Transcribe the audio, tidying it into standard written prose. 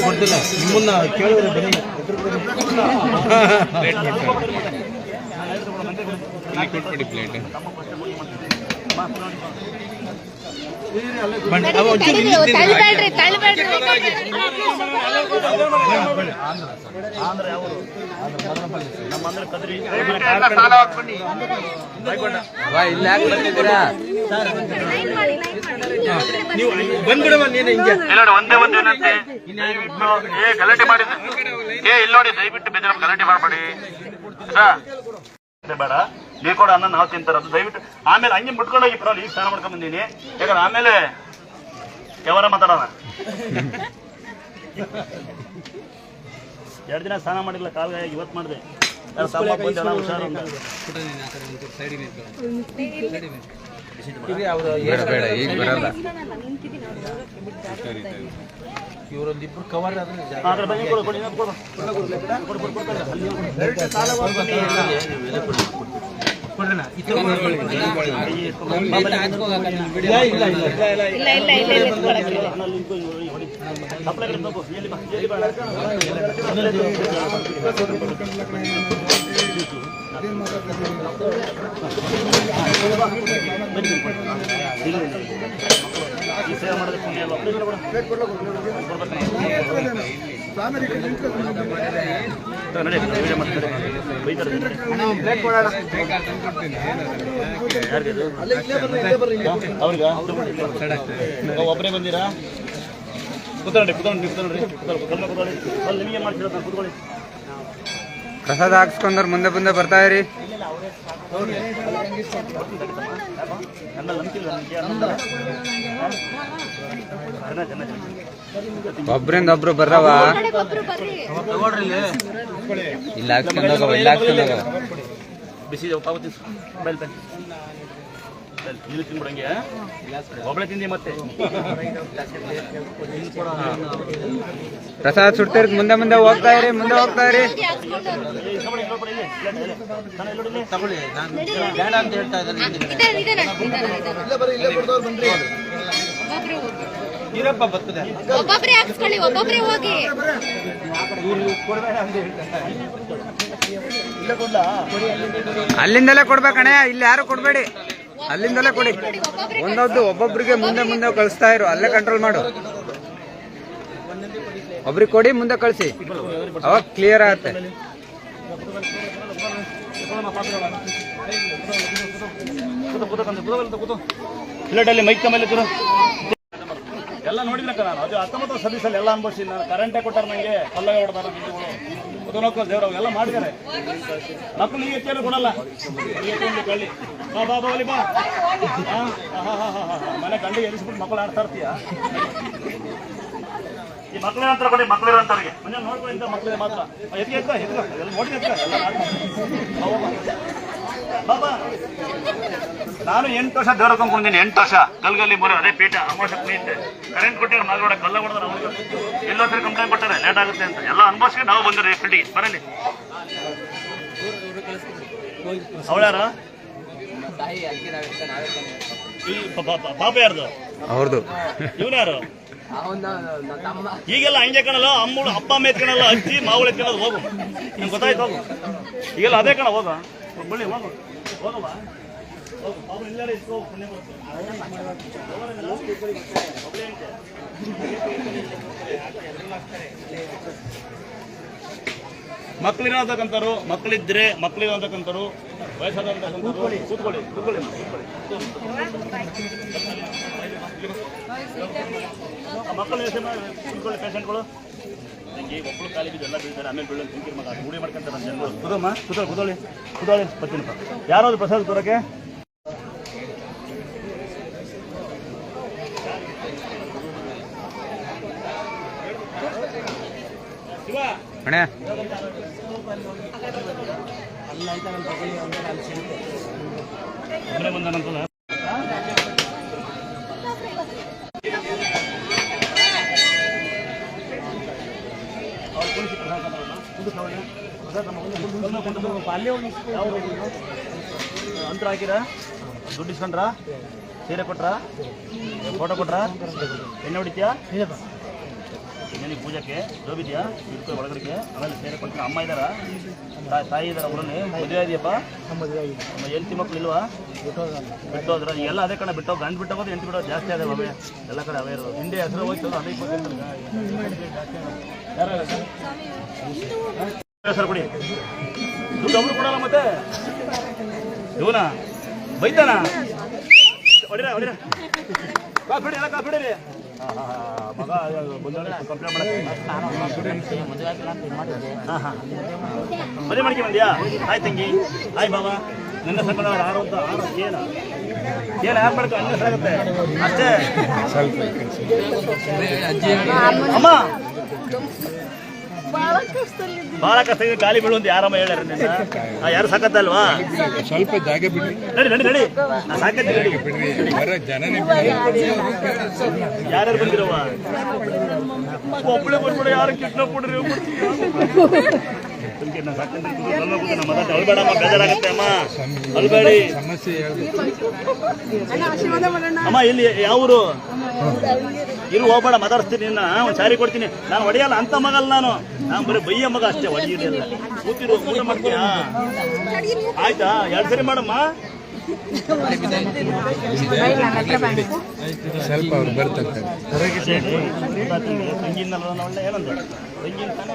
ಕೊಡ್ತಿಲ್ಲ ನಿಮ್ಮನ್ನ ಕೇಳಿದ್ರೆ ಬರೀ ಪ್ಲೇಟ್ ನೀವು ಬಂದ್ಬಿಡವ ನೀನು ಹಿಂಗೆ ಒಂದೇ ಒಂದು ಏನಂತೆ ಗಲಾಟೆ ಮಾಡಿದ ಇಲ್ಲಿ ನೋಡಿ ದಯವಿಟ್ಟು ಬೇಜಾರ ಗಲಾಟೆ ಮಾಡಬೇಡಿ ಬೇಡ ನೀವು ಕೂಡ ಅನ್ನ ನಾವು ತಿಂತಾರದು ದಯವಿಟ್ಟು ಆಮೇಲೆ ಹಂಗೆ ಮುಟ್ಕೊಂಡೋಗಿ ಪರವಾಗಿಲ್ಲ ಈಗ ಸ್ನಾನ ಮಾಡ್ಕೊಂಡ್ ಬಂದೀನಿ ಯಾಕಂದ್ರೆ ಆಮೇಲೆ ಯಾವಾರ ಮಾತಾಡೋಣ 2 ದಿನ ಸ್ನಾನ ಮಾಡಿಲ್ಲ ಕಾಲ್ಗಾಯ ಇವತ್ತು ಮಾಡಿದೆ ಹುಷಾರು ಇವರೊಂದಿಬ್ರು ಕವರ್ ಸೇವೆ ಮಾಡೋದು ಪುಣ್ಯ ಅಲ್ವಾ ಒಬ್ಬರೇ ಬಂದಿರಾ ಕೂತ್ಕೊಳ್ಳಿ ನಿಮಗೆ ಮಾಡ್ತಿರೋದು ಕೂತ್ಕೊಳ್ಳಿ ಪ್ರಸಾದ ಹಾಕ್ಸ್ಕೊಂಡ್ರೆ ಮುಂದೆ ಮುಂದೆ ಬರ್ತಾ ಇರಿ ಒಬ್ರಿಂದ ಒಬ್ರು ಬರ್ರವ ಇಲ್ಲ ಹಾಕ್ಸ್ಕೊಂಡೋಗವ ಇಲ್ಲ ಹಾಕ್ಸ್ಕೊಂಡೋಗವ ಬಿಸಿ ಪಾವತಿ ಬೈಲ್ ಪೆನ್ ಇಲ್ಲಿ ತಿನ್ಬಿಡಂಗೆ ಒಬ್ಬಳೆ ತಿಂದಿ ಮತ್ತೆ ಪ್ರಸಾದ ಸುಟ್ಟಿರ್ ಮುಂದೆ ಮುಂದೆ ಹೋಗ್ತಾ ಇರಿ ಮುಂದೆ ಹೋಗ್ತಾ ಇರಿ ತಗೊಳ್ಳಿ ನಾನು ಬೇಡ ಅಂತ ಹೇಳ್ತಾ ಇರಪ್ಪ ಬರ್ತದೆ ಒಬ್ಬೊಬ್ರೆ ಹಾಕ್ಸ್ಕೊಳ್ಳಿ ಒಬ್ಬೊಬ್ರೆ ಹೋಗಿ ಅಲ್ಲಿಂದಲೇ ಕೊಡ್ಬೇಕಣೆ ಇಲ್ಲಿ ಯಾರು ಕೊಡ್ಬೇಡಿ ಅಲ್ಲಿಂದಲೇ ಕೊಡಿ ಒಂದೊಂದು ಒಬ್ಬೊಬ್ರಿಗೆ ಮುಂದೆ ಮುಂದೆ ಕಳಿಸ್ತಾ ಇರು ಅಲ್ಲೇ ಕಂಟ್ರೋಲ್ ಮಾಡು ಒಬ್ರಿಗೆ ಕೊಡಿ ಮುಂದೆ ಕಳಿಸಿ ಅವಾಗ ಕ್ಲಿಯರ್ ಆಗುತ್ತೆ ಪ್ಲೇಟಲ್ಲಿ ಮೈಕ್ ಮೇಲೆ ಎಲ್ಲ ನೋಡಿದ್ನ ನಾನು ಅದು 19 ಸರ್ವಿಸಲ್ಲಿ ಎಲ್ಲ ಅನ್ಭವಿಸಿ ನಾನು ಕರೆಂಟೇ ಕೊಟ್ಟಾರ ನನಗೆ ಪಲ್ಲಗ ಹೊಡೆದಾರ ಮುದುನೋಕ ದೇವ್ರ ಎಲ್ಲ ಮಾಡಿದ್ದಾರೆ ಮಕ್ಕಳು ಈಗ ಎತ್ತೇನು ಕೊಡಲ್ಲ ಕಳ್ಳಿ ಬಾ ಬಾ ಬಾ ಬಾ ಮನೆ ಗಂಡಿಗೆ ಎರಿಸ್ಬಿಟ್ಟು ಮಕ್ಕಳು ಆಡ್ತಾ ಇರ್ತೀಯ ಈ ಮಕ್ಕಳಿನ ಹತ್ರ ಕೊಡಿ ಮಕ್ಕಳಿರೋಂಥವ್ರಿಗೆ ಮನೆ ನೋಡ್ಕೊಂಡು ಮಕ್ಕಳಿಗೆ ಮಾತ್ರ ಎತ್ಕ ಎಲ್ಲ ನೋಡಿ ಬಾಬಾ ನಾನು 8 ವರ್ಷ ದೇವ್ರ ಕೊಂಡ್ಕೊಂಡಿದ್ದೀನಿ 8 ವರ್ಷ ಕಲ್ಗಲ್ಲಿ ಮೂರು ಅದೇ ಪೀಠ ಅಮಾವಾಸ್ಯೆ ಪೀಠ ಕರೆಂಟ್ ಕೊಟ್ಟಿರೋ ಮಾಲ್ಗೌಡ ಕಲ್ಲ ಹೊಡೆದ್ರೆ ಅವ್ರಿಗೆ ಎಲ್ಲೊತ್ತರ ಕಂಪ್ಲೇಂಟ್ ಕೊಟ್ಟಾರೆ ಲೇಟ್ ಆಗುತ್ತೆ ಅಂತ ಎಲ್ಲ ಅನುಭವಿಸಿ ನಾವು ಬಂದಿರಿ ಫೀಲ್ಡಿಗೆ ಬರಲಿ ಅವಳ್ಯಾರ ಈ ಪಾಪ ಯಾರ್ದು ಅವ್ರದ್ದು ಇವನ್ಯಾರು ಈಗೆಲ್ಲ ಹಂಗೆ ಕಣಲ್ಲ ಅಮ್ಮಳು ಅಪ್ಪ ಅಮ್ಮ ಎತ್ಕಣಲ್ಲ ಅಜ್ಜಿ ಮಾವಳು ಎತ್ಕೊಳ್ಳೋದು ಹೋಗು ನಿಮ್ಗೆ ಗೊತ್ತಾಯ್ತು ಹೋಗು ಈಗೆಲ್ಲ ಅದೇ ಕಣ ಹೋಗ ಬಳ್ಳಿ ಹೋಗು ಹೋಗವಾ ಮಕ್ಕಳಿರೋದಕ್ಕಂತಾರು ಮಕ್ಕಳಿದ್ರೆ ಮಕ್ಕಳಿರೋದಕ್ಕಂತಾರು ವಯಸ್ಸಾದಂತಕ್ಕಂತಾರು ಕೂತ್ಕೊಳ್ಳಿ ಮಕ್ಕಳು ಕೂತ್ಕೊಳ್ಳಿ ಪೇಷಂಟ್ಗಳು ನನಗೆ ಒಬ್ಬಳು ಕಾಲಿ ಬಿದ್ದು ಎಲ್ಲ ಬೀಳ್ತಾರೆ ಆಮೇಲೆ ಬೀಳೋದು ತಿಂಕಿರ ಮಗ ರೂಢಿ ಮಾಡ್ಕೊಂತಾರೆ ಜನಗಳು ಕುದಮ್ಮ ಕೂತ್ಕೊಳ್ಳಿ ಬರ್ತೀನಪ್ಪ ಯಾರಾದ್ರು ಪ್ರಸಾದ ತೋರಕ್ಕೆ ಅಣ್ಣ ಮನೆ ಬಂದನಂತಲ್ಲ ಅಂತರ ಹಾಕಿರಾ ದುಡ್ಡು ಇಸ್ಕೊಂಡ್ರ ಸೀರೆ ಕೊಟ್ರ ಫೋಟೋ ಕೊಟ್ರ ಎಣ್ಣೆ ಹೊಡಿತೀಯಾ ಏನಿಗೆ ಪೂಜೆಗೆ ಜೋಬಿದ್ಯಾ ಇಟ್ಕೊ ಒಳಗಡೆಗೆ ಆಮೇಲೆ ಸೇರೆ ಕೊಡ್ತೀನಿ. ಅಮ್ಮ ಇದ್ದಾರ ತಾಯಿ ಇದ್ದಾರ ಊರಲ್ಲಿ ಮದುವೆ ಇದೆಯಪ್ಪ? ನಮ್ಮ ಹೆಂಡತಿ ಮಕ್ಳು ಇಲ್ವಾ? ಬಿಟ್ಟೋದ್ರ ಎಲ್ಲ ಅದೇ ಕಡೆ ಬಿಟ್ಟೋ ಗಂಡು ಬಿಟ್ಟೋಗೋದು ಹೆಂಡತಿ ಬಿಡೋದು ಜಾಸ್ತಿ ಅದೇ ಅವೇ ಎಲ್ಲ ಕಡೆ ಅವೇ ಇರೋದು. ಹಿಂದೆ ಹೆಸರು ಹೋಯ್ತು ಅದೇ ಸರ್ ಕೊಡಿ ದುಡ್ಡು ಒಬ್ರು ಕೊಡಲ್ಲ ಮತ್ತೆ ಇವನ ಬೈತಾನ ಹೊಡಿರ ಹೊಡಿರ ಕಾಫಿ ಎಲ್ಲ ಕಾಫಿ ಹೊಡೀರಿ. ಮಗ ಕಂಪ್ಲೇಂಟ್ ಮಾಡಕ್ಕೆ ಮದುವೆ ಮಾಡ್ಕೆ ಬಂದ್ಯಾ? ಆಯ್ತು ತಂಗಿ ಆಯ್ ಬಾಬಾ ನನ್ನ ಸಂಬಂಧ ಆರು ಅಂತ ಏನು ಯಾರು ಮಾಡ್ಕೊ ಅನ್ನ ಆಗುತ್ತೆ ಅಷ್ಟೇ. ಅಮ್ಮ ಬಹಳ ಕಷ್ಟ ಇದೆ ಗಾಳಿ ಬೀಳುವಂತ ಯಾರಮ್ಮ ಹೇಳ್ಯಾರ ನಿನ್ನ? ಯಾರು ಸಾಕತ್ತಲ್ವಾ? ಸ್ವಲ್ಪ ಜಾಗ ಬಿಡಿ, ನಡಿ ನಡಿ ನಡಿ ನಾ ಸಾಕತ್ತೆ ನಡಿ. ಜನನೇ ಯಾರ್ಯಾರು ಬಂದಿರವ? ಒಬ್ಬಳೆ ಬಂದ್ಬಿಡ ಯಾರು ಕಿಡ್ನಾಪ್ ಕೊಡ್ರಿ ಅಳ್ಬೇಡಮ್ಮ ಬೇಜಾರಾಗತ್ತೆ ಅಮ್ಮ ಅಳ್ಬೇಡಿ. ಸಮಸ್ಯೆ ಅಮ್ಮ ಇಲ್ಲಿ ಯಾವೂರು ಇಲ್ಲಿ ಹೋಗ್ಬೇಡ ಮಾತಾಡಿಸ್ತೀನಿ ನಿನ್ನ ಒಂದು ಸಾರಿ ಕೊಡ್ತೀನಿ. ನಾನು ಹೊಡೆಯಲ್ಲ ಅಂತ ಮಗಲ್ಲ ನಾನು ಬರೀ ಬೈಯ ಮಗ ಅಷ್ಟೇ ಹೊಡೆಯೋದಿಲ್ಲ. ಕೂತಿರು ಊಟ ಮಾಡ್ತೀಯಾ? ಆಯ್ತಾ 2 ಸರಿ ಮಾಡಮ್ಮ. ಸ್ವಲ್ಪ ಅವ್ರು ಬರ್ತಾರೆ ತಂಗಿನಲ್ಲ ಒಳ್ಳೆ ಏನಂದ್ರೆ ತಂಗಿನ ತಾನೇ